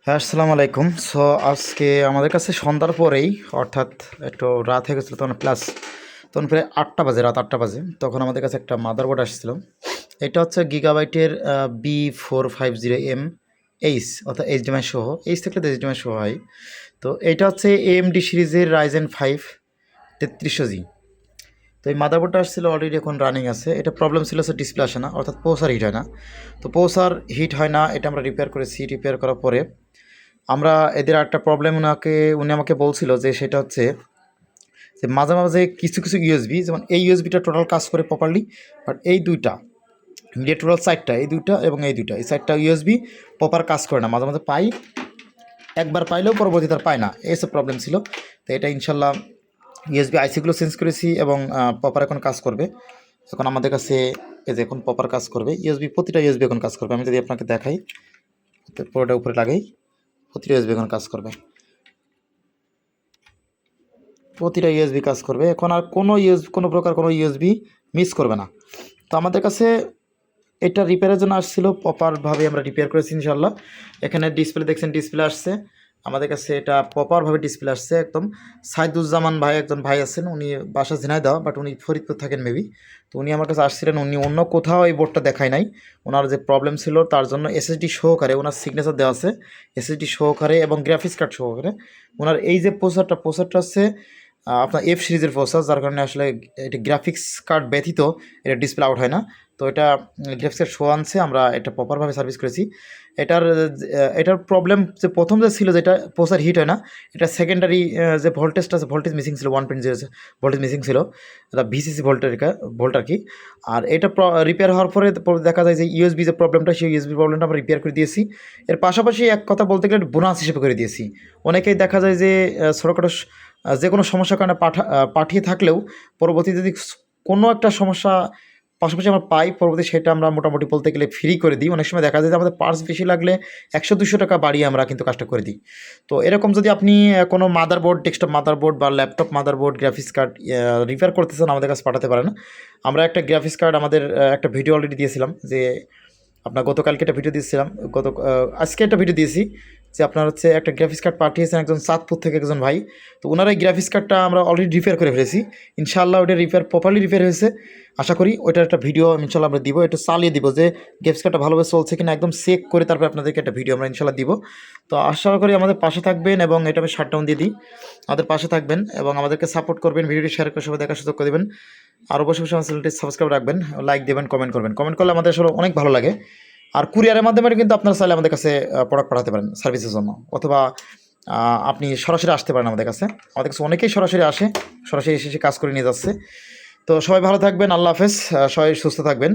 হ্যাঁ, আসসালামু আলাইকুম। সো আজকে আমাদের কাছে সন্ধ্যার পরেই অর্থাৎ একটু রাত হয়ে গেছিলো তখন তখন প্রায় ৮টা বাজে, রাত ৮টা বাজে। তখন আমাদের কাছে একটা মাদারবোর্ড আসছিল। এটা হচ্ছে গিগাবাইটের B450M এইচ অর্থাৎ এইচডিএমআই সহ। এইচ থাকলে তো এইচডিএমআই সহ হয়। তো এইটা হচ্ছে AMD সিরিজের Ryzen 5 3300G। তো এই মাদারবোর্ডটা আসছিল অলরেডি এখন রানিং আছে। এটা প্রবলেম ছিল হচ্ছে ডিসপ্লে আসে না, অর্থাৎ প্রসেসর হিট হয় না। তো প্রসেসর হিট হয় না, এটা আমরা রিপেয়ার করেছি। রিপেয়ার করার পরে আমরা এদের একটা প্রবলেম উনি আমাকে বলছিল যে সেটা হচ্ছে যে মাঝে মাঝে কিছু কিছু ইউএসবি, যেমন এই ইউএসবিটা টোটাল কাজ করে প্রপারলি, বাট এই দুইটা মিডিয়া টোটাল সাইডটা, এই দুইটা এবং এই দুইটা, এই সাইডটা ইউএসবি প্রপার কাজ করে না। মাঝে মাঝে পাই, একবার পাইলেও পরবর্তীতে আর পায় না, এইসব প্রবলেম ছিল। তো এটা ইনশাল্লাহ ইউএসবি আইসিগুলো চেঞ্জ করেছি এবং প্রপার এখন কাজ করবে। এখন আমাদের কাছে এই যে এখন প্রপার কাজ করবে ইউএসবি, প্রতিটা ইউএসবি এখন কাজ করবে। আমি যদি আপনাকে দেখাই, পুরোটা উপরে লাগাই, প্রতিটা ইউএসবি এখন কাজ করবে, প্রতিটা ইউএসবি কাজ করবে। এখন আর কোনো প্রকার কোনো ইউএসবি মিস করবে না। তো আমাদের কাছে এটা রিপেয়ারের জন্য আসছিল, প্রপারভাবে আমরা রিপেয়ার করেছি ইনশাল্লাহ। এখানে ডিসপ্লে দেখছেন, ডিসপ্লে আসছে আমাদের কাছে, এটা প্রপারভাবে ডিসপ্লে আসছে একদম। সাইদুজ্জামান ভাই, একজন ভাই আছেন, উনি বাসা ঝিনাইদহ, বাট উনি ফরিদপুর থাকেন মেবি। তো উনি আমার কাছে আসছিলেন, উনি অন্য কোথাও এই বোর্ডটা দেখায় নাই। ওনার যে প্রবলেম ছিল তার জন্য এসএসডি সহকারে, ওনার সিগনেচার দেওয়া আছে এসএসডি সহকারে এবং গ্রাফিক্স কার্ড সহকারে। ওনার এই যে প্রসেসরটা হচ্ছে আপনার এফ সিরিজের প্রসেসর, যার কারণে আসলে এটা গ্রাফিক্স কার্ড ব্যতীত এটা ডিসপ্লে আউট হয় না। তো এটা গ্রাফিক্স কার্ড শো আনছে, আমরা এটা প্রপারভাবে সার্ভিস করেছি। এটার প্রবলেম যে প্রথম যে ছিল, যেটা প্রসেসর হিট হয় না, এটা সেকেন্ডারি যে ভোল্টেজটা আছে, ভোল্টেজ মিসিং ছিল, 1.0 ভোল্টেজ মিসিং ছিল, এটা ভিসিসি ভোল্ট আর কি। আর এটা রিপেয়ার হওয়ার পরে দেখা যায় যে ইউএসবি যে প্রবলেমটা, সেই ইউএসবি প্রবলেমটা আমরা রিপেয়ার করে দিয়েছি। এর পাশাপাশি এক কথা বলতে গেলে বোনাস হিসেবে করে দিয়েছি। অনেকেই দেখা যায় যে ছোটোখাটো যে কোনো সমস্যার কারণে পাঠিয়ে থাকলেও পরবর্তীতে যদি কোনো একটা সমস্যা পাশাপাশি আমরা পাই, পরবর্তী সেটা আমরা মোটামুটি বলতে গেলে ফ্রি করে দিই। অনেক সময় দেখা যায় যে আমাদের পার্টস বেশি লাগলে 100-200 টাকা বাড়িয়ে আমরা কিন্তু কাজটা করে দিই। তো এরকম যদি আপনি কোনো মাদারবোর্ড, ডেস্কটপ মাদারবোর্ড বা laptop motherboard, graphics card repair করতে চান, আমাদের কাছে পাঠাতে পারেন। আমরা একটা গ্রাফিক্স কার্ড, আমাদের একটা ভিডিও অলরেডি দিয়েছিলাম, যে আপনার গতকালকে একটা ভিডিও দিয়েছিলাম, আজকে একটা ভিডিও দিয়েছি, যে আপনার হচ্ছে একটা গ্রাফিক্স কার্ড পাঠিয়েছেন একজন চাঁদপুর থেকে একজন ভাই। তো ওনার এই গ্রাফিক্স কার্ডটা আমরা অলরেডি রিপেয়ার করে ফেলেছি ইনশাআল্লাহ। ওইটা প্রপারলি রিপেয়ার হয়েছে আশা করি। ওইটার একটা ভিডিও ইনশাআল্লাহ আমরা দিব, একটু চালিয়ে দিব যে গ্রাফিক্স কার্ডটা ভালোভাবে চলছে কিনা, একদম চেক করে তারপরে আপনাদেরকে একটা ভিডিও আমরা ইনশাআল্লাহ দিব। তো আশা করি আমাদের পাশে থাকবেন, এবং এটা আমি শাটডাউন দিয়ে দিই, আমাদের পাশে থাকবেন এবং আমাদেরকে সাপোর্ট করবেন, ভিডিওটি শেয়ার করে সবাই দেখার সুযোগ করে দেবেন। আর অবশ্যই আমার চ্যানেলটি সাবস্ক্রাইব রাখবেন, লাইক দেবেন, কমেন্ট করবেন। কমেন্ট করলে আমাদের আসলে অনেক ভালো লাগে। আর কুরিয়ারের মাধ্যমে কিন্তু আপনারা চাইলে আমাদের কাছে প্রোডাক্ট পাঠাতে পারেন সার্ভিসের জন্য, অথবা আপনি সরাসরি আসতে পারেন আমাদের কাছে। আমাদের কাছে অনেকেই সরাসরি আসে, সরাসরি এসে কাজ করে নিয়ে যাচ্ছে। তো সবাই ভালো থাকবেন, আল্লাহ হাফেজ, সবাই সুস্থ থাকবেন।